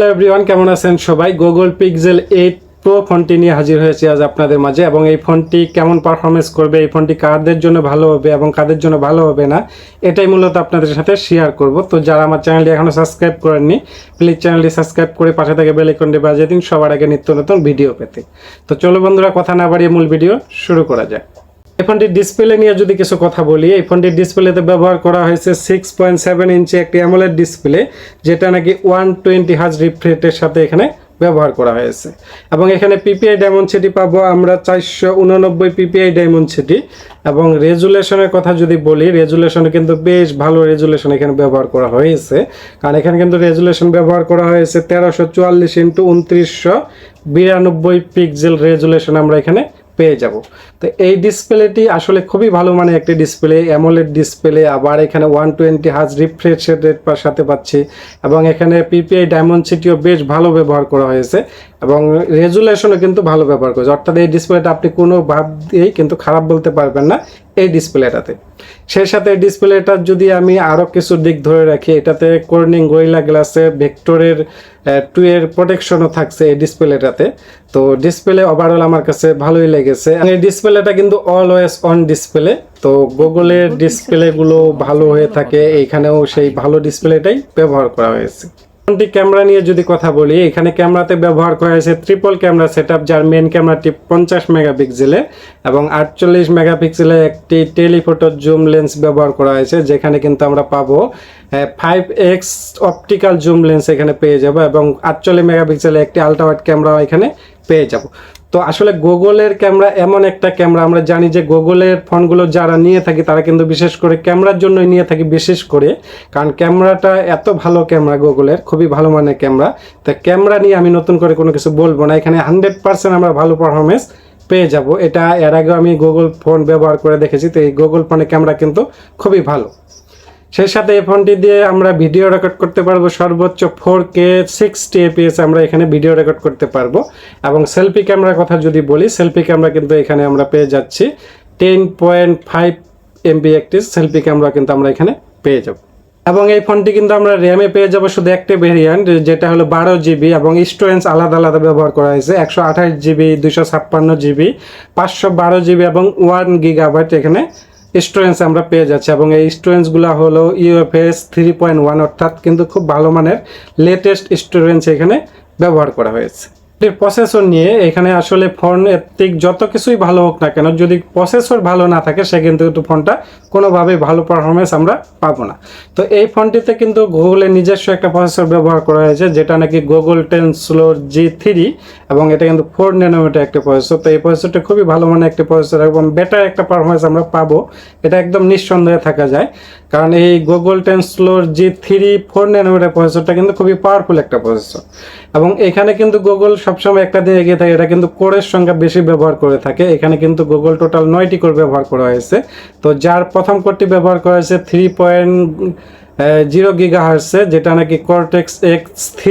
Hello everyone, কেমন আছেন সবাই? গুগল পিক্সেল 8 প্রো ফোনটি নিয়ে হাজির হয়েছি আজ আপনাদের মাঝে। এবং এই ফোনটি কেমন পারফরমেন্স করবে, এই ফোনটি কাদের জন্য ভালো হবে এবং কাদের জন্য ভালো হবে না, এটাই মূলত আপনাদের সাথে শেয়ার করব। তো যারা আমার চ্যানেলটি এখনও সাবস্ক্রাইব করেননি, প্লিজ চ্যানেলটি সাবস্ক্রাইব করে পাশে থেকে বেল আইকনটি বাজিয়ে দিন সবার আগে নিত্য নতুন ভিডিও পেতে। তো চলো বন্ধুরা, কথা না বাড়িয়ে মূল ভিডিও শুরু করা যায়। এই ফোনটির ডিসপ্লে নিয়ে যদি কিছু কথা বলি, এই ফোনটির ডিসপ্লেতে ব্যবহার করা হয়েছে 6.7 ইঞ্চি একটি অ্যামোলেড ডিসপ্লে, যেটা নাকি 120 হার্জ রিফ্রেশ রেটের সাথে এখানে ব্যবহার করা হয়েছে। এবং এখানে পিপিআই ডায়মন্ডসিটি পাবো আমরা 489 পিপিআই ডায়মন্ডসিটি। এবং রেজুলেশনের কথা যদি বলি, রেজুলেশনে কিন্তু বেশ ভালো রেজুলেশন এখানে ব্যবহার করা হয়েছে। কারণ এখানে কিন্তু রেজুলেশন ব্যবহার করা হয়েছে 1344x1992 পিক্সেল রেজুলেশন আমরা এখানে পেয়ে যাব। তো এই ডিসপ্লেটি আসলে খুবই ভালো মানের একটি ডিসপ্লে, অ্যামোলেড ডিসপ্লে। আবার এখানে 120 হার্জ রিফ্রেশ রেট সাথে পাচ্ছি। এবং এখানে পিপিআই ডায়মন্ডসিটিও বেশ ভালো ব্যবহার করা হয়েছে এবং রেজুলেশনও কিন্তু ভালো ব্যবহার করেছে। অর্থাৎ এই ডিসপ্লেটা আপনি কোনো ভাব দিয়েই কিন্তু খারাপ বলতে পারবেন না এই ডিসপ্লেটাতে। সেই সাথে এই ডিসপ্লেটার যদি আমি আরও কিছু দিক ধরে রাখি, এটাতে কর্নিং গরিলা গ্লাসের ভেক্টরের 2 এর প্রোটেকশনও থাকছে এই ডিসপ্লেটাতে। তো ডিসপ্লে ওভারঅল আমার কাছে ভালোই লেগেছে। এই ডিসপ্লেটা কিন্তু অলওয়েজ অন ডিসপ্লে। তো গুগলের ডিসপ্লেগুলো ভালো হয়ে থাকে, এইখানেও সেই ভালো ডিসপ্লেটাই ব্যবহার করা হয়েছে। ফোনটি ক্যামেরা নিয়ে যদি কথা বলি, এখানে ক্যামেরাতে ব্যবহার করা হয়েছে ট্রিপল ক্যামেরা সেটআপ, যার মেন ক্যামেরাটি 50 মেগাপিক্সেলের এবং 48 মেগাপিক্সেলের একটি টেলিফোটো জুম লেন্স ব্যবহার করা হয়েছে, যেখানে কিন্তু আমরা পাবো 5x অপটিক্যাল জুম লেন্স এখানে পেয়ে যাব এবং 48 মেগাপিক্সেলের একটি আলট্রা ওয়াইড ক্যামেরা এখানে পেয়ে যাব। তো আসলে গুগলের ক্যামেরা এমন একটা ক্যামেরা, আমরা জানি যে গুগলের ফোনগুলো যারা নিয়ে থাকি তারা কিন্তু বিশেষ করে ক্যামেরার জন্যই নিয়ে থাকি বিশেষ করে, কারণ ক্যামেরাটা এত ভালো ক্যামেরা গুগলের, খুবই ভালো মানের ক্যামেরা। তো ক্যামেরা নিয়ে আমি নতুন করে কোনো কিছু বলবো না, এখানে 100% আমরা ভালো পারফরমেন্স পেয়ে যাব। এটা এর আগেও আমি গুগল ফোন ব্যবহার করে দেখেছি। তো এই গুগল ফোনের ক্যামেরা কিন্তু খুবই ভালো। সেই সাথে এই ফোনটি দিয়ে আমরা ভিডিও রেকর্ড করতে পারবো সর্বোচ্চ 4K 60 fps আমরা এখানে ভিডিও রেকর্ড করতে পারবো। এবং সেলফি ক্যামেরার কথা যদি বলি, সেলফি ক্যামেরা কিন্তু এখানে আমরা পেয়ে যাচ্ছি 10.5 MB একটি সেলফি ক্যামেরা কিন্তু আমরা এখানে পেয়ে যাব। এবং এই ফোনটি কিন্তু আমরা র্যামে পেয়ে যাবো শুধু একটা ভেরিয়েন্ট, যেটা হলো 12GB এবং স্টোরেজ আলাদা আলাদা ব্যবহার করা হয়েছে 128GB, 256GB, 512GB এবং 1GB এখানে স্টোরেজ আমরা পেয়ে যাচ্ছি। এবং এই স্টোরেজগুলো হলো UFS 3.1, অর্থাৎ কিন্তু খুব ভালো মানের লেটেস্ট স্টোরেজ এখানে ব্যবহার করা হয়েছে। প্রসেসর নিয়ে এখানে আসলে ফোন এর যত কিছুই ভালো হোক না কেন, যদি প্রসেসর ভালো না থাকে সে কিন্তু ফোনটা কোনোভাবেই ভালো পারফরমেন্স আমরা পাবো না। তো এই ফোনটিতে কিন্তু গুগলের নিজস্ব একটা প্রসেসর ব্যবহার করা হয়েছে, যেটা নাকি গুগল টেনসলোর G3 এবং এটা কিন্তু 4 ন্যানোমিটার একটা প্রসেসর। তো এই প্রসেসরটা খুবই ভালো মানের একটা প্রসেসর এবং বেটার একটা পারফরমেন্স আমরা পাবো, এটা একদম নিঃসন্দেহে থাকা যায়। কারণ এই গুগল টেনসলোর G3 4 ন্যানোমিটার প্রসেসরটা কিন্তু খুবই পাওয়ারফুল একটা প্রসেসর। এবং এখানে কিন্তু গুগল সবসময় একটা দিকে এগিয়ে থাকে, এটা কিন্তু কোরের সংখ্যা বেশি ব্যবহার করে থাকে। এখানে কিন্তু গুগল টোটাল 9টি কোর ব্যবহার করা হয়েছে। তো যার প্রথম কোরটি ব্যবহার করা হয়েছে 3.0 GHz, যেটা নাকি কর্টেক্স X3।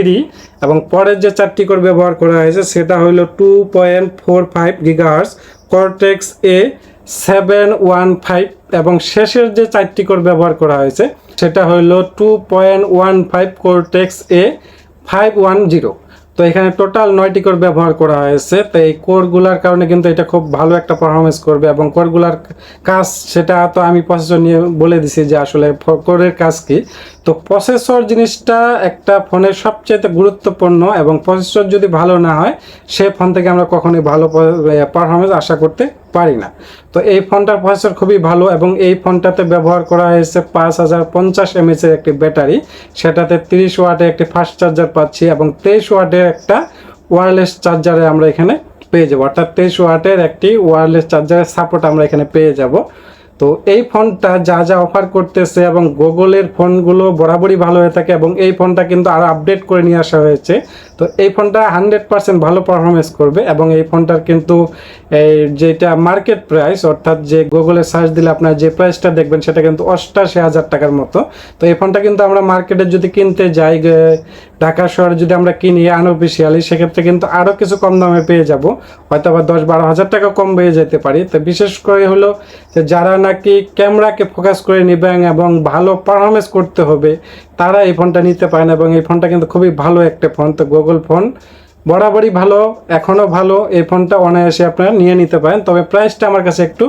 এবং পরের যে 4টি কোর ব্যবহার করা হয়েছে সেটা হলো 2.45 GHz কর্টেক্স A715। এবং শেষের যে 4টি কোর ব্যবহার করা হয়েছে সেটা হলো 2.15 কর্টেক্স A510। তো এখানে টোটাল 9টি কোর ব্যবহার করা হয়েছে। তো এই কোরগুলার কারণে কিন্তু এটা খুব ভালো একটা পারফরমেন্স করবে। এবং কোরগুলার কাজ সেটা তো আমি প্রসেসর নিয়ে বলে দিছি যে আসলে কোরের কাজ কি। তো প্রসেসর জিনিসটা একটা ফোনের সবচেয়ে গুরুত্বপূর্ণ, এবং প্রসেসর যদি ভালো না হয় সে ফোন থেকে আমরা কখনোই ভালো পারফরমেন্স আশা করতে পারি না। তো এই ফোনটার প্রসেসর খুবই ভালো এবং এই ফোনটাতে ব্যবহার করা হয়েছে 5050 mAh এর একটি ব্যাটারি, সেটাতে 30 ওয়াটের একটি ফাস্ট চার্জার পাচ্ছি এবং 23 ওয়াটের একটা ওয়্যারলেস চার্জারে আমরা এখানে পেয়ে যাবো। অর্থাৎ 23 ওয়াটের একটি ওয়্যারলেস চার্জারের সাপোর্ট আমরা এখানে পেয়ে যাব। তো এই ফোনটা যা যা অফার করতেছে, এবং গুগলের ফোনগুলো বরাবরই ভালো হয়ে থাকে এবং এই ফোনটা কিন্তু আরও আপডেট করে নিয়ে আসা হয়েছে। তো এই ফোনটা 100% ভালো পারফরমেন্স করবে। এবং এই ফোনটার কিন্তু যেটা মার্কেট প্রাইস, অর্থাৎ যে গুগলে সার্চ দিলে আপনার যে প্রাইসটা দেখবেন সেটা কিন্তু 88,000 টাকার মতো। তো এই ফোনটা কিন্তু আমরা মার্কেটে যদি কিনতে যাই, ঢাকা শহরে যদি আমরা কিনি আনঅফিসিয়ালি, সেক্ষেত্রে কিন্তু আরও কিছু কম দামে পেয়ে যাব, হয়তো আবার 10-12 হাজার টাকা কম পেয়ে যেতে পারি। তো বিশেষ করে হলো যে যারা নাকি ক্যামেরাকে ফোকাস করে নেবেন এবং ভালো পারফরমেন্স করতে হবে, তারা এই ফোনটা নিতে পারেন, এবং এই ফোনটা কিন্তু খুবই ভালো একটা ফোন। তো গুগল ফোন বরাবরই ভালো, এখনও ভালো, এই ফোনটা অনায়াসে আপনারা নিয়ে নিতে পারেন, তবে প্রাইসটা আমার কাছে একটু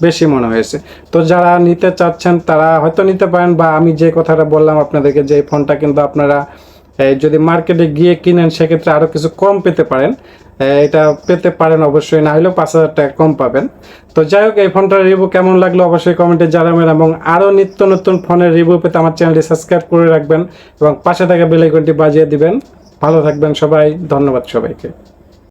বেশি মনে হয়েছে। তো যারা নিতে চাচ্ছেন তারা হয়তো নিতে পারেন, বা আমি যে কথাটা বললাম আপনাদেরকে যে এই ফোনটা কিন্তু আপনারা যদি মার্কেটে গিয়ে কিনেন সেক্ষেত্রে আরও কিছু কম পেতে পারেন, এটা পেতে পারেন অবশ্যই, না হলেও 5,000 টাকা কম পাবেন। তো যাই হোক, এই ফোনটার রিভিউ কেমন লাগলো অবশ্যই কমেন্টে জানাবেন, এবং আরও নিত্য নতুন ফোনের রিভিউ পেতে আমার চ্যানেলটি সাবস্ক্রাইব করে রাখবেন এবং পাশে থাকা বেল আইকনটি বাজিয়ে দিবেন। ভালো থাকবেন সবাই, ধন্যবাদ সবাইকে।